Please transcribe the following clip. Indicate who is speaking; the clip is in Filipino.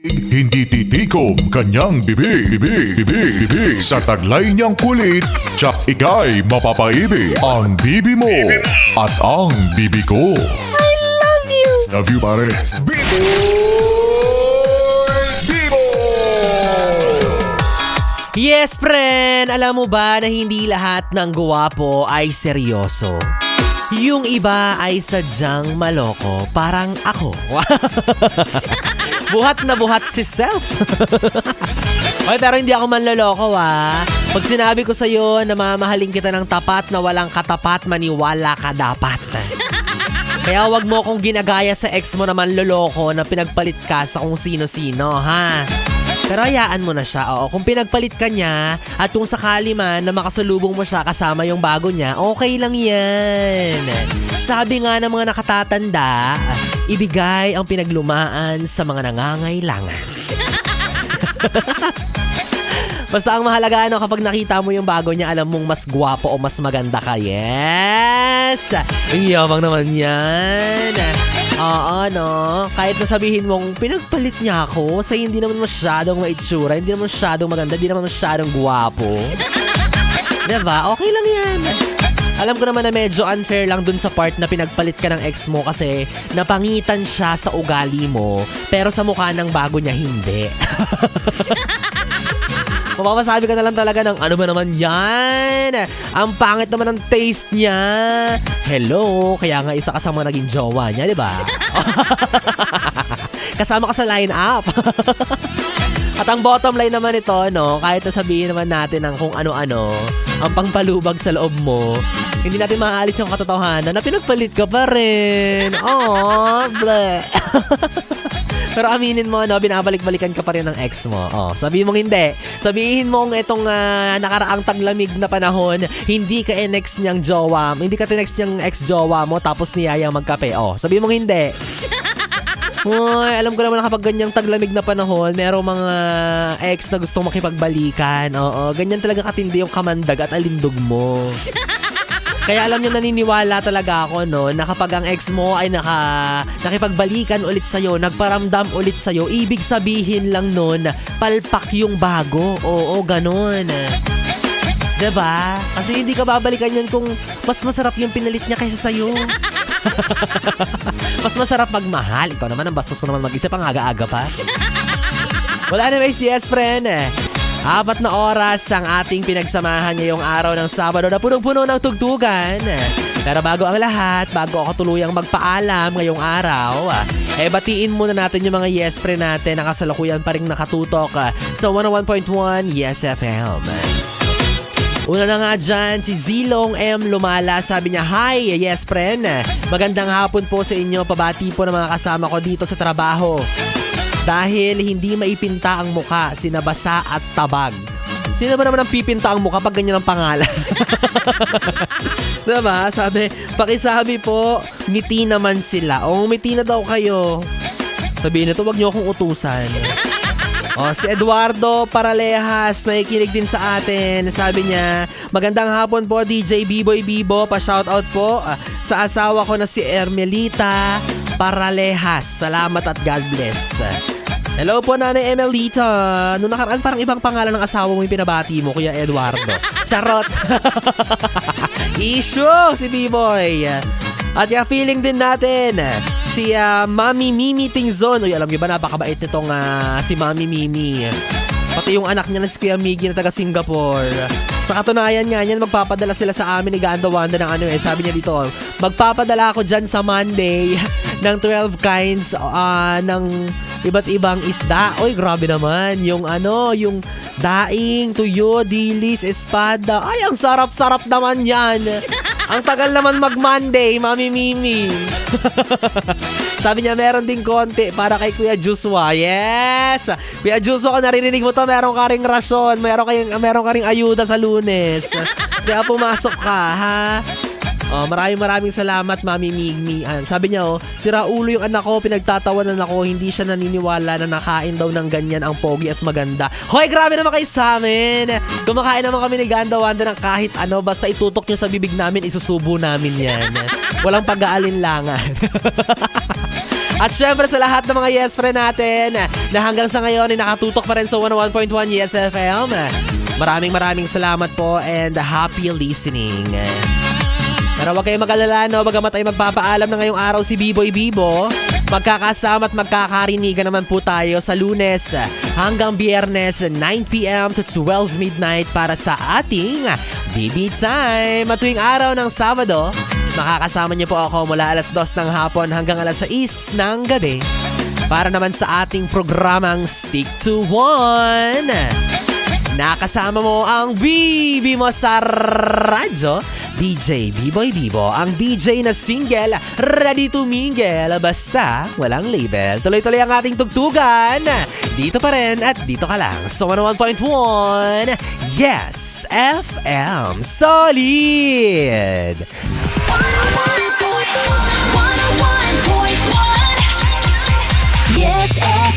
Speaker 1: Hindi titikom kanyang bibig sa taglay niyang kulit, tsak ika'y mapapaibig. Ang bibi mo at ang bibi ko.
Speaker 2: I love you!
Speaker 1: Love you, pare. Bibo! Bibo!
Speaker 3: Yes, friend! Alam mo ba na hindi lahat ng guwapo ay seryoso? Yung iba ay sadyang maloko, parang ako. Buhat na buhat si self. Oy, pero hindi ako manloloko Pag sinabi ko sa'yo na mamahalin kita ng tapat na walang katapat, maniwala ka dapat. Kaya wag mo akong ginagaya sa ex mo na manloloko na pinagpalit ka sa kung sino-sino, ha? Pero hayaan mo na siya, oo. Kung pinagpalit ka niya at kung sakali man na makasalubong mo siya kasama yung bago niya, okay lang yan. Sabi nga ng mga nakatatanda, ibigay ang pinaglumaan sa mga nangangailangan. Basta ang mahalaga kapag nakita mo yung bago niya, alam mong mas gwapo o mas maganda ka. Yes! Ang yabang naman yan. Oo, no? Kahit nasabihin mong pinagpalit niya ako sa hindi naman masyadong maitsura, hindi naman masyadong maganda, hindi naman masyadong gwapo. Diba? Okay lang yan. Alam ko naman na medyo unfair lang dun sa part na pinagpalit ka ng ex mo kasi napangitan siya sa ugali mo pero sa mukha ng bago niya hindi. Mapapasabi ka na lang talaga ng ano ba naman yan? Ang pangit naman ng taste niya. Hello, kaya nga isa ka sa mga naging jowa niya, di ba? Kasama ka sa line-up. At ang bottom line naman ito, no, kahit nasabihin naman natin ng kung ano-ano, ang pangpalubag sa loob mo, hindi natin maaalis yung katotohanan na pinagpalit ka pa rin. Oh, bleh. Pero aminin mo, no, binabalik-balikan ka pa rin ng ex mo. Oh, sabihin mong hindi. Sabihin mong itong nakaraang taglamig na panahon, hindi ka ex niyang jowa. Hindi ka tinext niyang ex-jowa mo tapos niyayang magkape. Oh, sabihin mong hindi. Uy, alam ko naman na kapag ganyang taglamig na panahon, merong mga ex na gustong makipagbalikan. Oo, ganyan talaga katindi yung kamandag at alindog mo. Kaya alam nyo, naniniwala talaga ako, no, na kapag ang ex mo ay nakipagbalikan ulit sa'yo, nagparamdam ulit sa'yo, ibig sabihin lang nun, palpak yung bago. Oo, ganun. Diba? Kasi hindi ka babalikan yan kung mas masarap yung pinalit niya kaysa sa'yo. Mas masarap magmahal. Ikaw naman, ang bastos mo naman mag-isip, ang aga-aga pa. Wala na, yes, friend. 4 na oras ang ating pinagsamahan ngayong araw ng Sabado na punong-puno ng tugtugan. Pero bago ang lahat, bago ako tuluyang magpaalam ngayong araw, batiin muna natin yung mga yes pre natin na kasalukuyan pa rin nakatutok sa 101.1 Yes FM. Una na nga dyan, si Zilong M. Lumala. Sabi niya, hi, yes friend. Magandang hapon po sa inyo. Pabati po ng mga kasama ko dito sa trabaho. Dahil hindi maipinta ang muka, sinabasa at tabag. Sino ba naman ang pipinta ang muka pag ganyan ang pangalan? Diba? Sabi, pakisabi po, ngiti naman sila. O, ngiti na daw kayo. Sabihin nito, wag niyo akong utusan. O, si Eduardo Paralehas, nakikinig din sa atin. Sabi niya, magandang hapon po DJ B-Boy Bibo. Pa-shoutout po sa asawa ko na si Ermelita Paralehas. Salamat at God bless. Hello po, Nanay Emelita. Noong nakaraan parang ibang pangalan ng asawa mo yung pinabati mo, Kuya Eduardo. Charot. Issue si B-Boy. At feeling din natin si Mami Mimi Tingzon. Uy, alam niyo ba, napakabait nitong si Mami Mimi. Pati yung anak niya na si Kuya Miggy na taga Singapore. Sa katunayan nga niyan, magpapadala sila sa amin ni Ganda Wanda ng sabi niya dito, magpapadala ako dyan sa Monday ng 12 kinds ng iba't ibang isda. Oy, grabe naman. Yung yung daing, tuyo, dilis, espada. Ay, ang sarap-sarap naman yan. Ang tagal naman mag-Monday, Mami Mimi. Sabi niya, meron ding konti para kay Kuya Joshua. Yes! Kuya Joshua, kung naririnig mo to, meron ka ring rasyon. Meron ka ring ayuda sa Lunes. Kaya pumasok ka, ha? Oh, maraming salamat, Mami Migmi. Sabi niya, sira ulo yung anak ko, pinagtatawanan ako, hindi siya naniniwala na nakain daw ng ganyan ang pogi at maganda. Hoy, grabe naman kayo sa amin. Kumakain naman kami ni Ganda Wanda ng kahit ano, basta itutok nyo sa bibig namin, isusubo namin yan. Walang pag-aalinlangan. At syempre sa lahat ng mga yes friend natin na hanggang sa ngayon ay nakatutok pa rin sa 101.1 Yes FM. Maraming salamat po and happy listening. Pero huwag kayong mag-alala, no? Bagamat ay magpapaalam na ngayong araw si Biboy Bibo, magkakasama at magkakarinigan naman po tayo sa Lunes hanggang Biyernes 9pm to 12 midnight para sa ating BB Time. At tuwing araw ng Sabado, makakasama niyo po ako mula alas 2 ng hapon hanggang alas 6 ng gabi para naman sa ating programang Stick to One. Nakasama mo ang BB mo sa radyo, DJ Biboy Bibo, ang DJ na single, ready to mingle, basta walang label. Tuloy-tuloy ang ating tugtugan. Dito pa rin at dito ka lang sa 101.1 Yes FM Solid.
Speaker 2: 101.1 Yes FM.